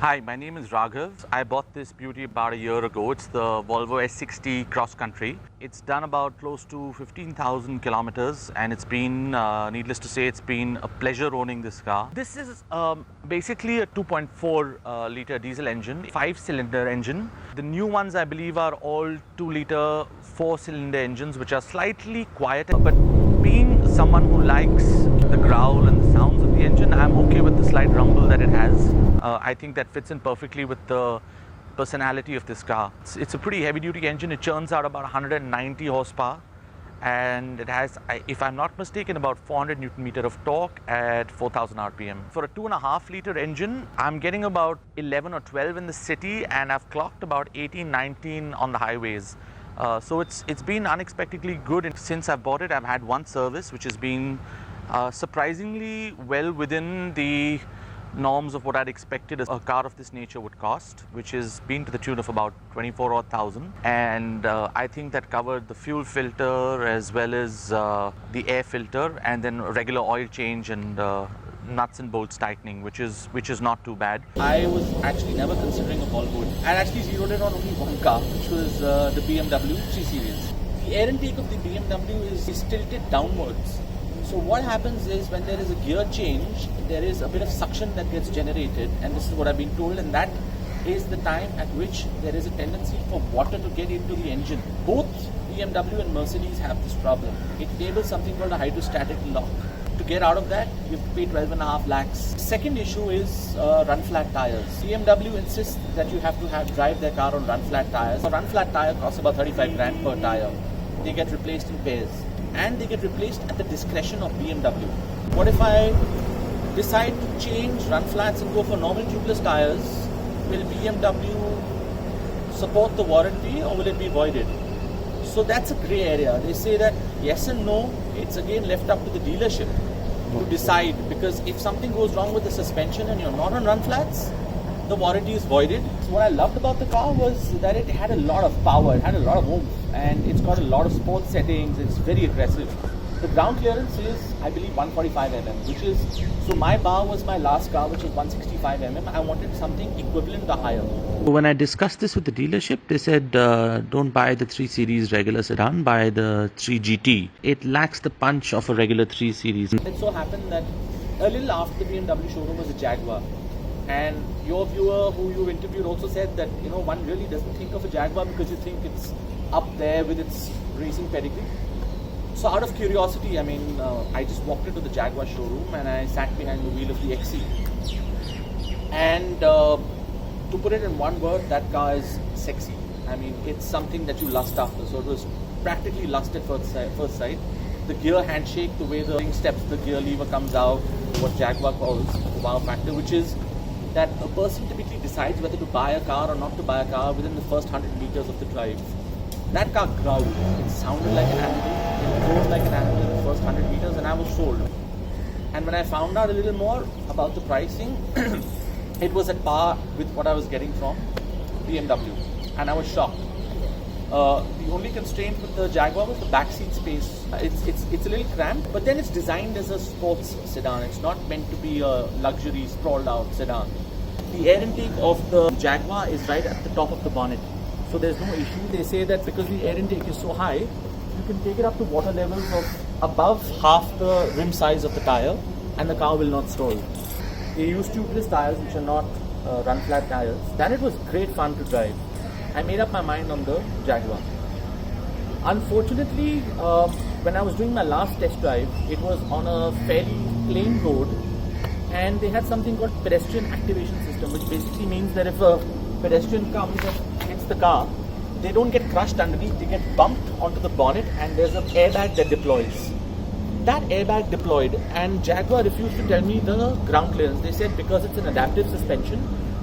Hi, my name is Raghav. I bought this beauty about a year ago. It's the Volvo S60 Cross Country. It's done about close to 15,000 kilometers and it's been, needless to say, it's been a pleasure owning this car. This is basically a 2.4 litre diesel engine, 5-cylinder engine. The new ones I believe are all 2 litre 4-cylinder engines which are slightly quieter, but being someone who likes the growl and the sounds of the engine, I'm okay with the slight rumble that it has. I think that fits in perfectly with the personality of this car. It's a pretty heavy duty engine. It churns out about 190 horsepower and it has, if I'm not mistaken, about 400 Newton meter of torque at 4,000 RPM. For a 2.5 litre engine, I'm getting about 11 or 12 in the city and I've clocked about 18, 19 on the highways. So it's been unexpectedly good. And since I bought it, I've had one service which has been surprisingly well within the norms of what I'd expected a car of this nature would cost, which has been to the tune of about 24,000. And I think that covered the fuel filter as well as the air filter and then regular oil change and nuts and bolts tightening, which is not too bad. I was actually never considering a Volvo. I actually zeroed in on only one car, which was the BMW 3 Series. The air intake of the BMW is tilted downwards. So what happens is when there is a gear change, there is a bit of suction that gets generated, and this is what I've been told, and that is the time at which there is a tendency for water to get into the engine. Both BMW and Mercedes have this problem. It enables something called a hydrostatic lock. To get out of that, you have to pay 12.5 lakhs. Second issue is run flat tires. BMW insists that you have to drive their car on run flat tires. A run flat tire costs about 35 grand per tire. They get replaced in pairs. And they get replaced at the discretion of BMW. What if I decide to change run flats and go for normal tubeless tires? Will BMW support the warranty or will it be voided? So that's a grey area. They say that yes and no, it's again left up to the dealership to decide, because if something goes wrong with the suspension and you're not on run flats, the warranty is voided. So what I loved about the car was that it had a lot of power, it had a lot of oomph, and it's got a lot of sports settings. It's very aggressive. The ground clearance is, I believe, 145 mm, which is, so my bar was my last car, which was 165 mm. I wanted something equivalent to higher. When I discussed this with the dealership, they said don't buy the 3 Series regular sedan, buy the 3 GT. It lacks the punch of a regular 3 Series. It so happened that a little after the BMW showroom was a Jaguar. And your viewer who you interviewed also said that, you know, one really doesn't think of a Jaguar because you think it's up there with its racing pedigree. So out of curiosity, I mean, I just walked into the Jaguar showroom and I sat behind the wheel of the XE. And to put it in one word, that car is sexy. I mean, it's something that you lust after. So it was practically lust at first sight. The gear handshake, the way the steps, the gear lever comes out, what Jaguar calls the wow factor, which is that a person typically decides whether to buy a car or not to buy a car within the first 100 meters of the drive. That car growled. It sounded like an animal. It roared like an animal in the first 100 meters, and I was sold. And when I found out a little more about the pricing, it was at par with what I was getting from BMW, and I was shocked. The only constraint with the Jaguar was the backseat space. It's a little cramped, but then it's designed as a sports sedan. It's not meant to be a luxury, sprawled out sedan. The air intake of the Jaguar is right at the top of the bonnet. So there's no issue. They say that because the air intake is so high, you can take it up to water levels of above half the rim size of the tire and the car will not stall. They use tubeless tires which are not run flat tires. Then it was great fun to drive. I made up my mind on the Jaguar. Unfortunately, when I was doing my last test drive, it was on a fairly plain road and they had something called pedestrian activation system, which basically means that if a pedestrian comes and hits the car, they don't get crushed underneath, they get bumped onto the bonnet and there's an airbag that deploys. That airbag deployed and Jaguar refused to tell me the ground clearance. They said because it's an adaptive suspension,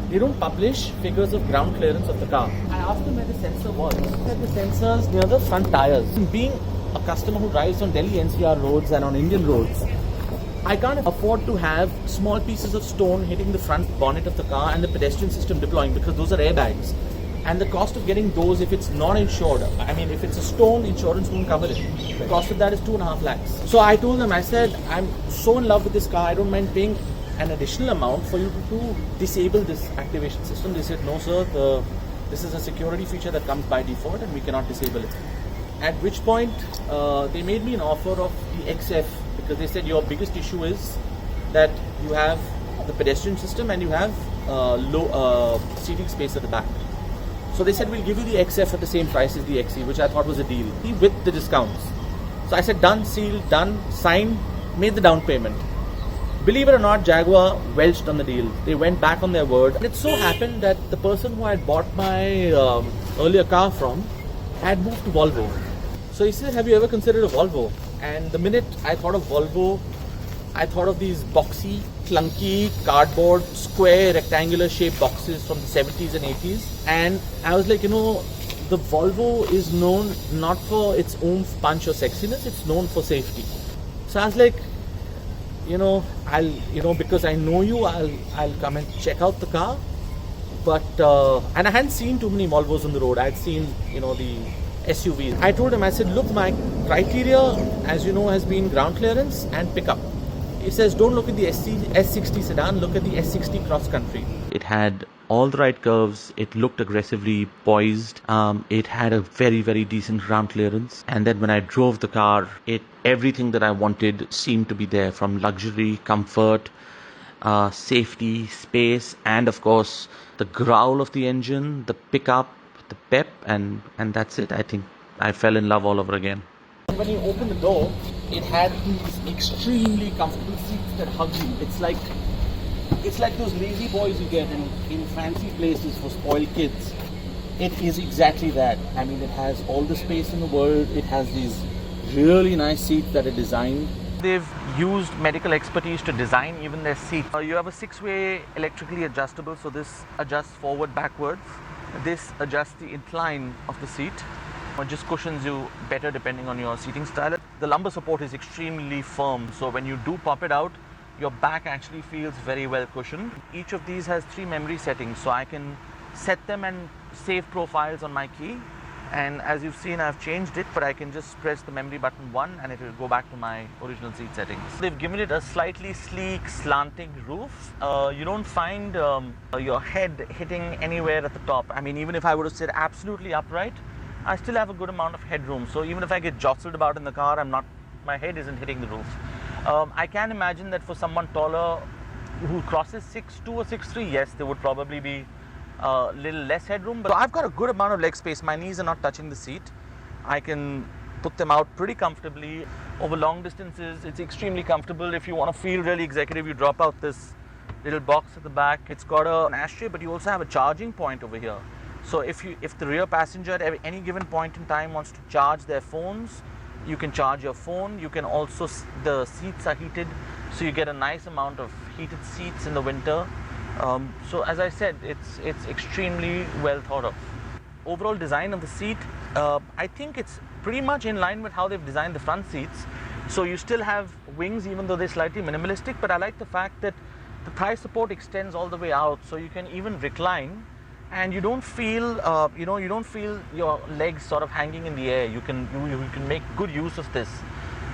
they don't publish figures of ground clearance of the car. I asked them where the sensor was. They said the sensor's near the front tires. Being a customer who drives on Delhi NCR roads and on Indian roads, I can't afford to have small pieces of stone hitting the front bonnet of the car and the pedestrian system deploying because those are airbags. And the cost of getting those, if it's not insured, I mean, if it's a stone, insurance won't cover it. The cost of that is 2.5 lakhs. So I told them, I said, I'm so in love with this car, I don't mind paying an additional amount for you to disable this activation system. They said, no sir, this is a security feature that comes by default and we cannot disable it. At which point they made me an offer of the XF, because they said your biggest issue is that you have the pedestrian system and you have low seating space at the back. So they said, we'll give you the XF at the same price as the XE, which I thought was a deal, with the discounts. So I said, done, sealed, done, signed, made the down payment. Believe it or not, Jaguar welched on the deal. They went back on their word. And it so happened that the person who I had bought my earlier car from had moved to Volvo. So he said, have you ever considered a Volvo? And the minute I thought of Volvo, I thought of these boxy, clunky, cardboard, square, rectangular shaped boxes from the 70s and 80s. And I was like, the Volvo is known not for its oomph, punch or sexiness, it's known for safety. So I was like, because I know you, I'll come and check out the car. But, and I hadn't seen too many Volvos on the road. I'd seen, the SUVs. I told him, I said, look, my criteria, as you know, has been ground clearance and pickup. He says, don't look at the S60 sedan, look at the S60 Cross Country. It had all the right curves, it looked aggressively poised, it had a very, very decent ground clearance, and then when I drove the car, everything that I wanted seemed to be there, from luxury, comfort, safety, space, and of course the growl of the engine, the pickup, the pep, and that's it. I think I fell in love all over again. When you open the door, it had these extremely comfortable seats that hug you. It's like those lazy boys you get in fancy places for spoiled kids. It is exactly that. I mean, it has all the space in the world. It has these really nice seats that are designed. They've used medical expertise to design even their seats. You have a 6-way electrically adjustable, so this adjusts forward, backwards. This adjusts the incline of the seat. It just cushions you better depending on your seating style. The lumbar support is extremely firm, so when you do pop it out, your back actually feels very well cushioned. Each of these has 3 memory settings, so I can set them and save profiles on my key. And as you've seen, I've changed it, but I can just press the memory button 1 and it will go back to my original seat settings. They've given it a slightly sleek, slanting roof. You don't find your head hitting anywhere at the top. I mean, even if I were to sit absolutely upright, I still have a good amount of headroom. So even if I get jostled about in the car, my head isn't hitting the roof. I can imagine that for someone taller who crosses 6'2" or 6'3", yes, there would probably be a little less headroom. But I've got a good amount of leg space. My knees are not touching the seat. I can put them out pretty comfortably. Over long distances, it's extremely comfortable. If you want to feel really executive, you drop out this little box at the back. It's got an ashtray, but you also have a charging point over here. So if the rear passenger at any given point in time wants to charge their phones, you can charge your phone. You can also, the seats are heated, so you get a nice amount of heated seats in the winter. So as I said, it's extremely well thought of. Overall design of the seat, I think it's pretty much in line with how they've designed the front seats. So you still have wings, even though they're slightly minimalistic, but I like the fact that the thigh support extends all the way out, so you can even recline. And you don't feel, you don't feel your legs sort of hanging in the air. You can make good use of this.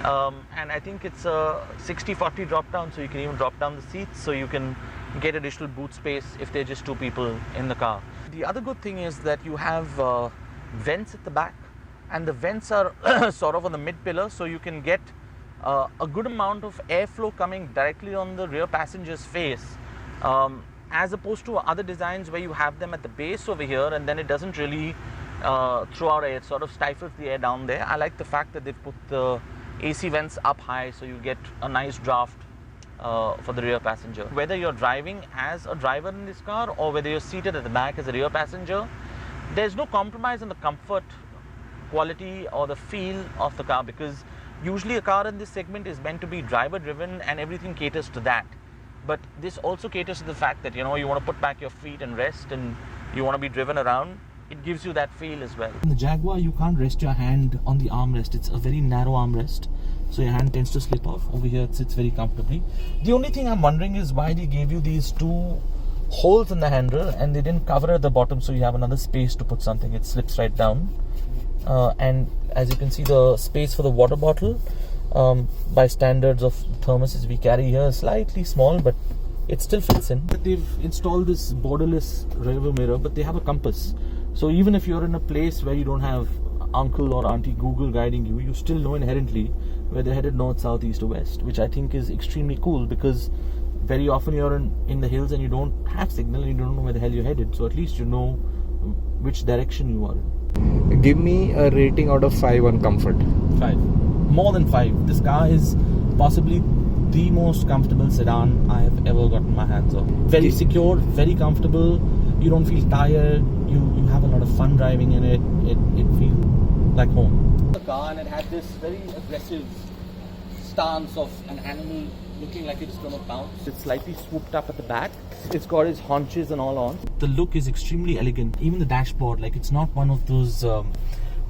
And I think it's a 60-40 drop down, so you can even drop down the seats, so you can get additional boot space if there are just 2 people in the car. The other good thing is that you have vents at the back, and the vents are sort of on the mid pillar, so you can get a good amount of airflow coming directly on the rear passenger's face. As opposed to other designs where you have them at the base over here and then it doesn't really throw out air, it sort of stifles the air down there. I like the fact that they've put the AC vents up high, so you get a nice draft for the rear passenger. Whether you're driving as a driver in this car or whether you're seated at the back as a rear passenger, there's no compromise on the comfort, quality or the feel of the car, because usually a car in this segment is meant to be driver driven and everything caters to that. But this also caters to the fact that, you want to put back your feet and rest and you want to be driven around. It gives you that feel as well. In the Jaguar, you can't rest your hand on the armrest. It's a very narrow armrest, so your hand tends to slip off. Over here, it sits very comfortably. The only thing I'm wondering is why they gave you these 2 holes in the handle and they didn't cover at the bottom, so you have another space to put something. It slips right down. And as you can see, the space for the water bottle, by standards of thermoses we carry here, is slightly small, but it still fits in. They've installed this borderless rearview mirror, but they have a compass. So even if you're in a place where you don't have uncle or auntie Google guiding you, you still know inherently where they're headed, north, south, east or west, which I think is extremely cool, because very often you're in the hills and you don't have signal and you don't know where the hell you're headed. So at least you know which direction you are in. Give me a rating out of 5 on comfort. 5. More than 5. This car is possibly the most comfortable sedan I have ever gotten my hands on. Very secure, very comfortable. You don't feel tired. You have a lot of fun driving in it. It feels like home. The car, and it had this very aggressive stance of an animal looking like it's going to bounce. It's slightly swooped up at the back. It's got its haunches and all on. The look is extremely elegant. Even the dashboard, like, it's not one of those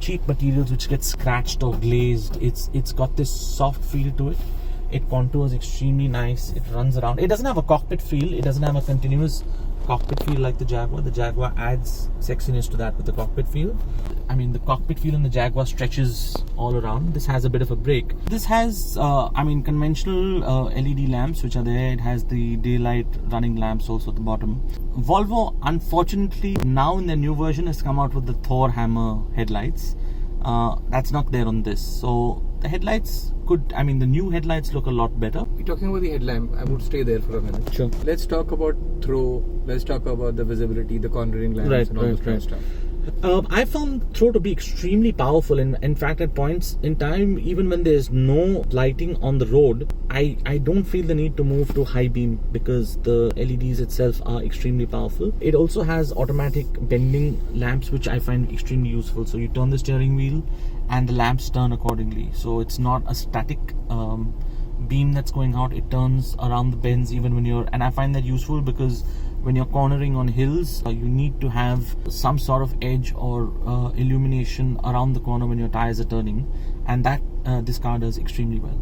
cheap materials which gets scratched or glazed. It's got this soft feel to it. It contours extremely nice. It runs around. It doesn't have a cockpit feel. It doesn't have a continuous cockpit feel like the Jaguar. The Jaguar adds sexiness to that with the cockpit feel. I mean, the cockpit feel in the Jaguar stretches all around. This has a bit of a break. This has, conventional LED lamps which are there. It has the daylight running lamps also at the bottom. Volvo, unfortunately, now in their new version has come out with the Thor hammer headlights. That's not there on this. So the headlights the new headlights look a lot better. You're talking about the headlamp. I would stay there for a minute. Sure. Let's talk about throw. Let's talk about the visibility, the cornering lamps, and all this kind of stuff. I found throw to be extremely powerful. In fact, at points in time, even when there's no lighting on the road, I don't feel the need to move to high beam, because the LEDs itself are extremely powerful. It also has automatic bending lamps, which I find extremely useful. So you turn the steering wheel and the lamps turn accordingly. So it's not a static beam that's going out. It turns around the bends even when you're, and I find that useful because when you're cornering on hills, you need to have some sort of edge or illumination around the corner when your tires are turning, and that this car does extremely well.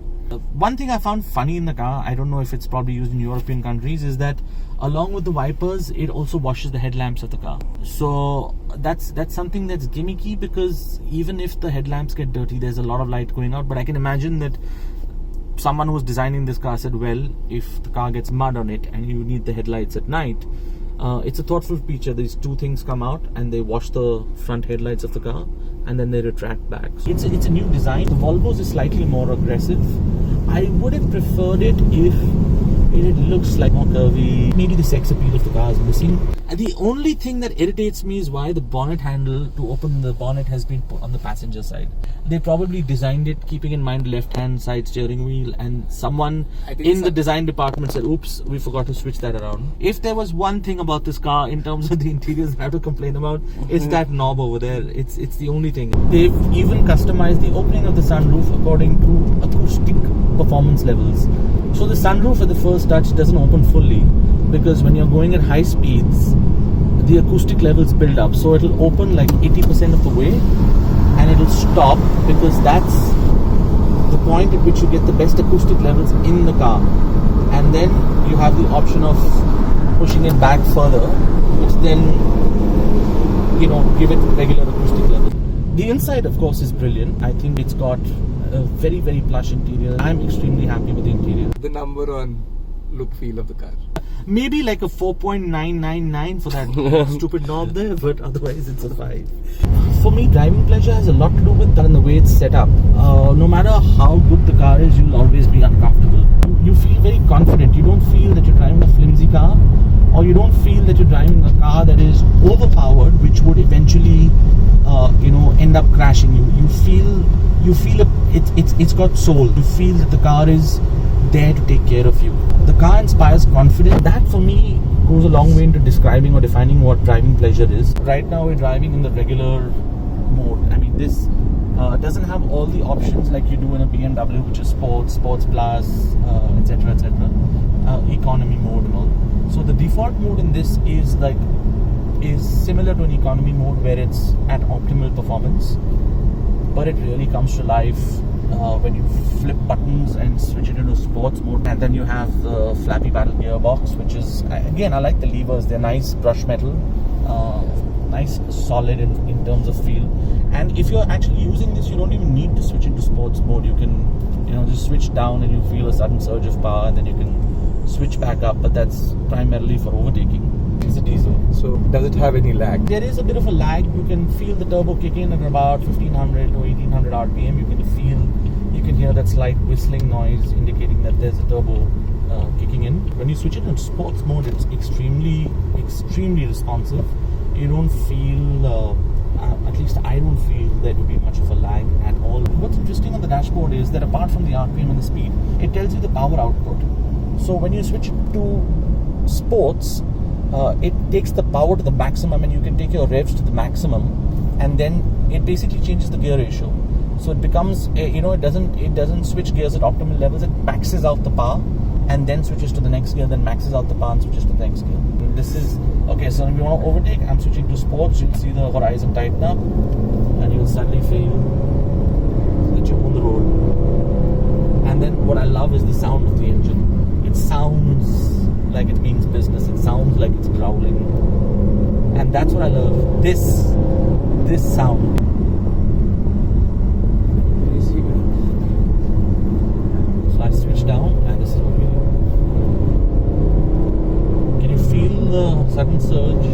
One thing I found funny in the car, I don't know if it's probably used in European countries, is that along with the wipers, it also washes the headlamps of the car. So that's something that's gimmicky, because even if the headlamps get dirty, there's a lot of light going out. But I can imagine that someone who was designing this car said, well, if the car gets mud on it and you need the headlights at night, it's a thoughtful feature. These two things come out and they wash the front headlights of the car and then they retract back. So it's a new design. The Volvo's is slightly more aggressive. I would have preferred it if it looks like more curvy. Maybe the sex appeal of the car is missing. And the only thing that irritates me is why the bonnet handle to open the bonnet has been put on the passenger side. They probably designed it keeping in mind the left-hand side steering wheel, and someone in the design department said, oops, we forgot to switch that around. If there was one thing about this car in terms of the interiors I have to complain about, it's that knob over there. It's the only thing. They've even customized the opening of the sunroof according to acoustic performance levels. So the sunroof at the first touch doesn't open fully, because when you're going at high speeds, the acoustic levels build up. So it'll open like 80% of the way and it'll stop, because that's the point at which you get the best acoustic levels in the car. And then you have the option of pushing it back further, which then, give it regular acoustic level. The inside, of course, is brilliant. I think it's got a very, very plush interior. I'm extremely happy with the interior. The number on look feel of the car? Maybe like a 4.999 for that stupid knob there, but otherwise it's a 5. For me, driving pleasure has a lot to do with the way it's set up. No matter how good the car is, you'll always be uncomfortable. You feel very confident. You don't feel that you're driving a flimsy car, or you don't feel that you're driving a car that is overpowered, which would eventually end up crashing you. You feel it's got soul. You feel that the car is there to take care of you. The car inspires confidence. That for me goes a long way into describing or defining what driving pleasure is. Right now we're driving in the regular mode. I mean, this doesn't have all the options like you do in a BMW, which is sports plus, etc. Economy mode and all. So the default mode in this is similar to an economy mode where it's at optimal performance, but it really comes to life when you flip buttons and switch it into sports mode. And then you have the flappy paddle gearbox, which is, again, I like the levers. They're nice brush metal, nice solid in terms of feel. And if you're actually using this, you don't even need to switch into sports mode. You can just switch down and you feel a sudden surge of power, and then you can switch back up, but that's primarily for overtaking. It's a diesel. So does it have any lag? There is a bit of a lag. You can feel the turbo kick in at about 1500 to 1800 RPM. You can hear that slight whistling noise indicating that there's a turbo kicking in. When you switch it in sports mode, it's extremely responsive. You don't feel, at least I don't feel there to be much of a lag at all. What's interesting on the dashboard is that apart from the RPM and the speed, it tells you the power output. So when you switch to sports, it takes the power to the maximum, and you can take your revs to the maximum, and then it basically changes the gear ratio. So it becomes, it doesn't switch gears at optimal levels. It maxes out the power, and then switches to the next gear, then maxes out the power and switches to the next gear. And this is okay. So if you want to overtake, I'm switching to sports. You'll see the horizon tighten up, and you'll suddenly feel that you're on the road. And then what I love is the sound of the engine. It sounds like it means business. It sounds like it's growling, and that's what I love. This sound. So I switch down, and this is what we do. Can you feel the sudden surge?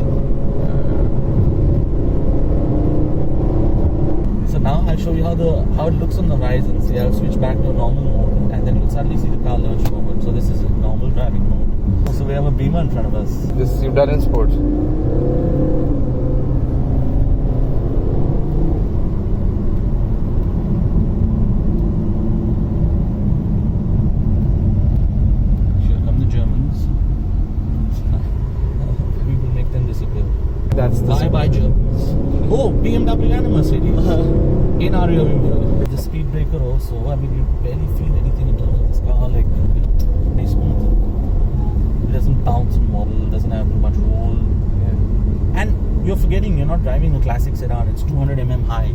So now I'll show you how it looks on the horizon. See, I'll switch back to a normal mode, and then you'll suddenly see the car lurch forward. So this is a normal driving mode. So we have a Beamer in front of us. This you've done in sports. Here come the Germans. We will make them disappear. That's the Bye Germans. Oh, BMW and a Mercedes in our rear view mirror. The speed breaker also. I mean, you barely feel anything in terms of this car. Like, very smooth. It doesn't bounce and wobble, doesn't have too much roll. Yeah. And you're forgetting you're not driving a classic sedan, it's 200 mm high.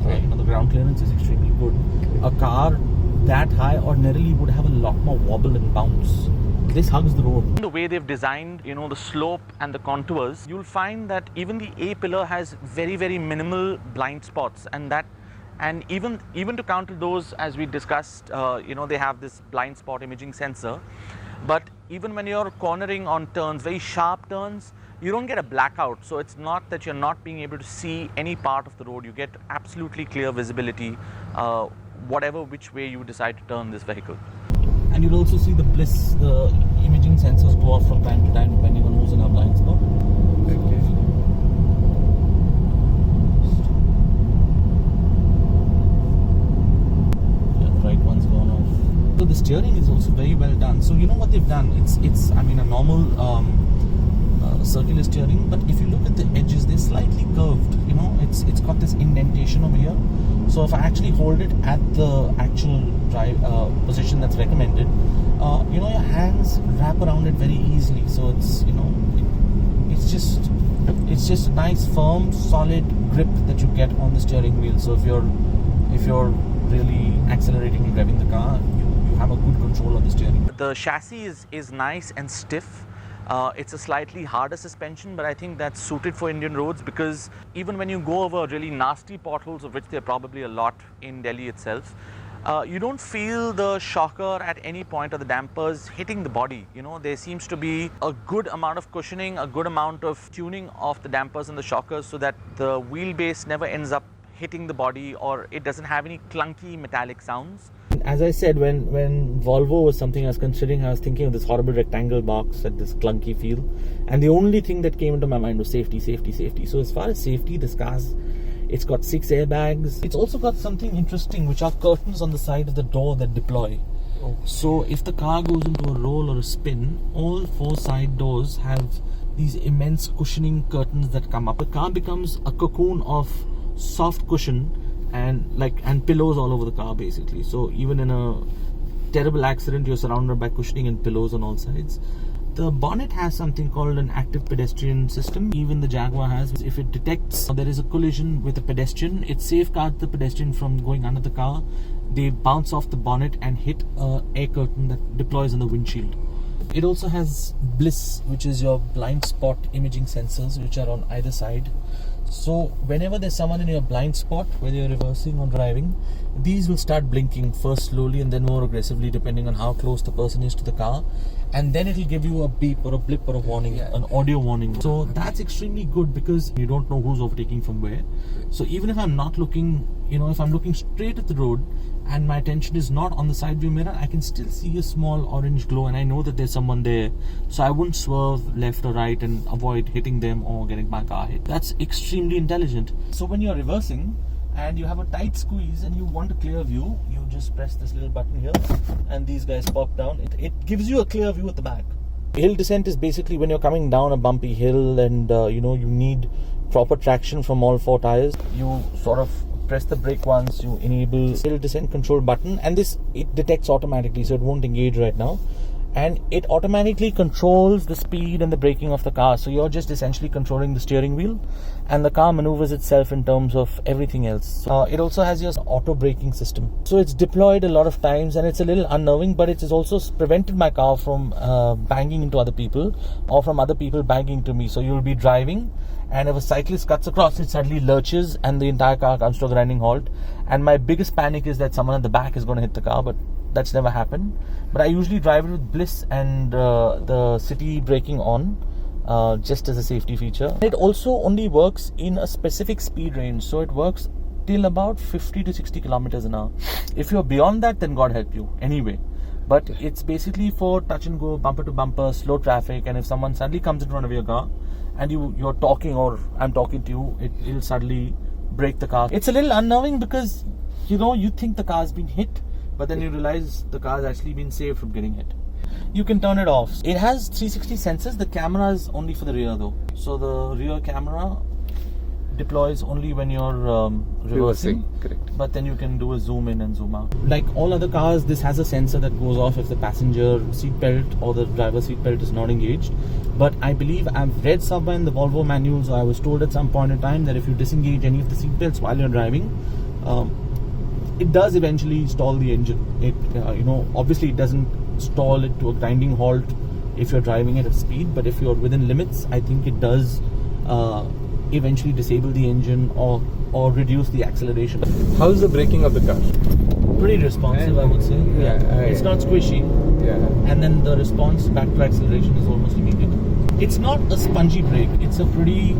Right? The ground clearance is extremely good. A car that high ordinarily would have a lot more wobble and bounce. This hugs the road. The way they've designed, the slope and the contours, you'll find that even the A-pillar has very, very minimal blind spots, and even to counter those, as we discussed, they have this blind spot imaging sensor. But even when you're cornering on turns, very sharp turns, you don't get a blackout. So it's not that you're not being able to see any part of the road. You get absolutely clear visibility, which way you decide to turn this vehicle. And you'll also see the imaging sensors go off from time to time depending on who's in our blind spot. Yeah, the right one's gone off. So the steering is also very well done. So you know what they've done? It's a normal circular steering, but if you look at the edges, they're slightly curved. It's got this indentation over here. So if I actually hold it at the actual drive position that's recommended, your hands wrap around it very easily. So it's just a nice, firm, solid grip that you get on the steering wheel. So if you're really accelerating and revving the car, you have a good control on the steering. The chassis is nice and stiff. It's a slightly harder suspension, but I think that's suited for Indian roads, because even when you go over really nasty potholes, of which there are probably a lot in Delhi itself, you don't feel the shocker at any point or the dampers hitting the body. There seems to be a good amount of cushioning, a good amount of tuning of the dampers and the shockers so that the wheelbase never ends up hitting the body, or it doesn't have any clunky metallic sounds. As I said, when Volvo was something I was considering, I was thinking of this horrible rectangle box at this clunky feel, and the only thing that came into my mind was safety. So as far as safety, this car's, it's got 6 airbags. It's also got something interesting, which are curtains on the side of the door that deploy. Oh. So if the car goes into a roll or a spin, all 4 side doors have these immense cushioning curtains that come up. The car becomes a cocoon of soft cushion and pillows all over the car, basically. So even in a terrible accident, you're surrounded by cushioning and pillows on all sides. The bonnet has something called an active pedestrian system. Even the Jaguar has. If it detects there is a collision with a pedestrian, it safeguards the pedestrian from going under the car. They bounce off the bonnet and hit an air curtain that deploys on the windshield. It also has BLISS, which is your blind spot imaging sensors, which are on either side. So whenever there's someone in your blind spot, whether you're reversing or driving, these will start blinking first slowly and then more aggressively depending on how close the person is to the car, and then it will give you a beep or a blip or a warning, an audio warning. So that's extremely good because you don't know who's overtaking from where. So even if I'm not looking, if I'm looking straight at the road and my attention is not on the side view mirror, I can still see a small orange glow and I know that there's someone there. So I wouldn't swerve left or right and avoid hitting them or getting my car hit. That's extremely intelligent. So when you're reversing and you have a tight squeeze and you want a clear view, you just press this little button here and these guys pop down. It gives you a clear view at the back. Hill descent is basically when you're coming down a bumpy hill and you need proper traction from all 4 tires. You sort of press the brake once, you enable hill descent control button, and it detects automatically, so it won't engage right now, and it automatically controls the speed and the braking of the car. So you're just essentially controlling the steering wheel and the car maneuvers itself in terms of everything else. It also has your auto braking system, so it's deployed a lot of times and it's a little unnerving, but it has also prevented my car from banging into other people or from other people banging into me. So you'll be driving and if a cyclist cuts across, it suddenly lurches and the entire car comes to a grinding halt. And my biggest panic is that someone at the back is going to hit the car, but that's never happened. But I usually drive it with bliss and the city braking on, just as a safety feature. It also only works in a specific speed range, so it works till about 50 to 60 kilometers an hour. If you're beyond that, then God help you anyway. But it's basically for touch and go, bumper to bumper, slow traffic, and if someone suddenly comes in front of your car and you're talking or I'm talking to you, it'll suddenly brake the car. It's a little unnerving because you think the car's being hit, but then you realize the car's actually been saved from getting hit. You can turn it off. It has 360 sensors. The camera is only for the rear though. So the rear camera deploys only when you're reversing. Correct. But then you can do a zoom in and zoom out. Like all other cars, this has a sensor that goes off if the passenger seatbelt or the driver seatbelt is not engaged. But I believe I've read somewhere in the Volvo manuals, or I was told at some point in time, that if you disengage any of the seatbelts while you're driving, it does eventually stall the engine. It, obviously it doesn't stall it to a grinding halt if you're driving at a speed, but if you're within limits, I think it does eventually disable the engine or reduce the acceleration. How's the braking of the car? Pretty responsive, I would say. It's not squishy. And then the response back to acceleration is almost immediate. It's not a spongy brake. It's a pretty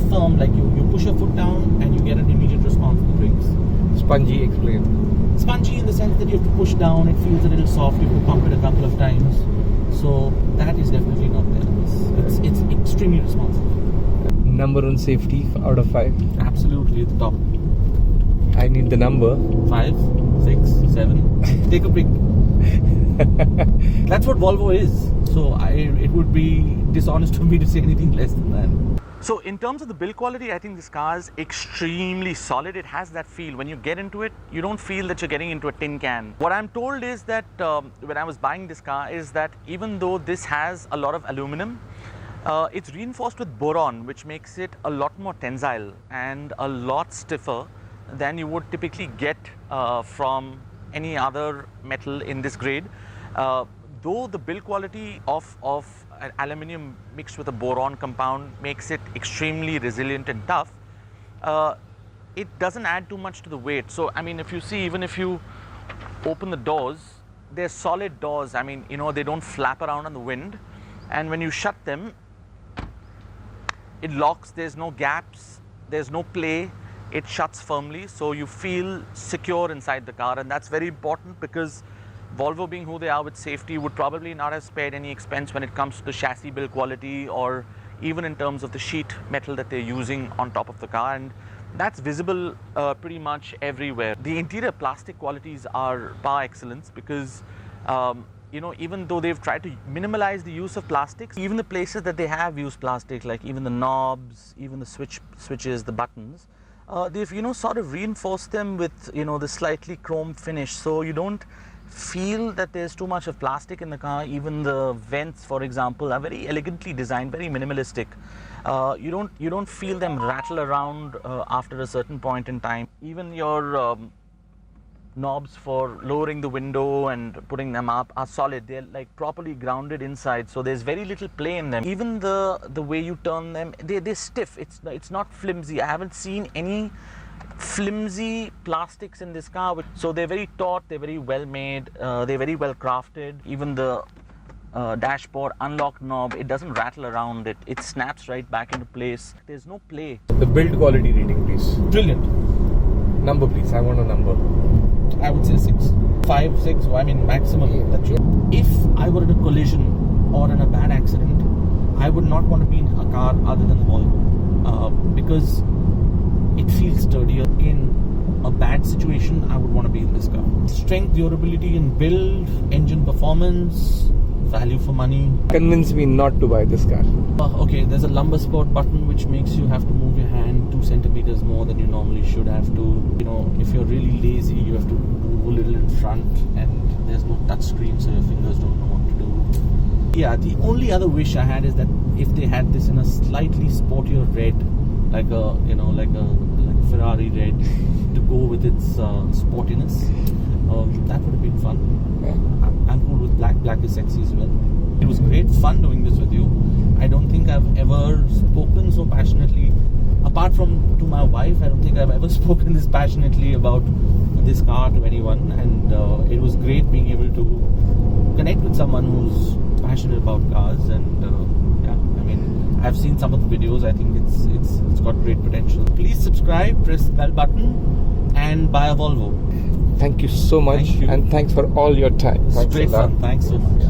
firm. Like you push your foot down and you get an immediate response to the brakes. Spongy, explain. Spongy in the sense that you have to push down. It feels a little soft. You have to pump it a couple of times. So that is definitely not there. It's extremely responsive. Number on safety out of 5? Absolutely at the top. I need the number. 5, 6, 7. Take a pick. That's what Volvo is. So it would be dishonest for me to say anything less than that. So in terms of the build quality, I think this car is extremely solid. It has that feel. When you get into it, you don't feel that you're getting into a tin can. What I'm told is that when I was buying this car is that even though this has a lot of aluminum, it's reinforced with boron, which makes it a lot more tensile and a lot stiffer than you would typically get from any other metal in this grade. Though the build quality of aluminium mixed with a boron compound makes it extremely resilient and tough, it doesn't add too much to the weight. So I mean, if you see, even if you open the doors, they're solid doors. I mean, they don't flap around on the wind, and when you shut them, it locks. There's no gaps, there's no play. It shuts firmly, so you feel secure inside the car, and that's very important because Volvo, being who they are with safety, would probably not have spared any expense when it comes to the chassis build quality or even in terms of the sheet metal that they're using on top of the car, and that's visible pretty much everywhere. The interior plastic qualities are par excellence because even though they've tried to minimalize the use of plastics, even the places that they have used plastic, like even the knobs, even the switches, the buttons, they've sort of reinforced them with the slightly chrome finish, so you don't feel that there's too much of plastic in the car. Even the vents, for example, are very elegantly designed, very minimalistic. You don't feel them rattle around after a certain point in time. Even your knobs for lowering the window and putting them up are solid. They're like properly grounded inside, so there's very little play in them. Even the way you turn them, they're stiff. It's not flimsy. I haven't seen any flimsy plastics in this car. So they're very taut, they're very well made, they're very well crafted. Even the dashboard unlock knob, it doesn't rattle around, it snaps right back into place. There's no play. The build quality rating, please. Brilliant. Number, please. I want a number. I would say 6. 5, 6, I mean maximum. That's it. If I were in a collision or in a bad accident, I would not want to be in a car other than the Volvo, because it feels sturdier. In a bad situation, I would want to be in this car. Strength, durability in build, engine performance, value for money. Convince me not to buy this car. Okay, there's a lumbar support button which makes you have to move your hand 2 centimeters more than you normally should have to. You know, if you're really lazy, you have to move a little in front, and there's no touch screen, so your fingers don't know what to do. Yeah, the only other wish I had is that if they had this in a slightly sportier red, like a Ferrari red, to go with its sportiness, that would have been fun. I'm cool with black. Black is sexy as well. It was great fun doing this with you. I don't think I've ever spoken so passionately, apart from to my wife. I don't think I've ever spoken this passionately about this car to anyone, and it was great being able to connect with someone who's passionate about cars. And yeah, I mean, I've seen some of the videos. I think it's got great potential. Please subscribe, press the bell button, and buy a Volvo. Thank you so much. Thank you. And thanks for all your time. It's Thanks great a lot. fun. Thanks so much.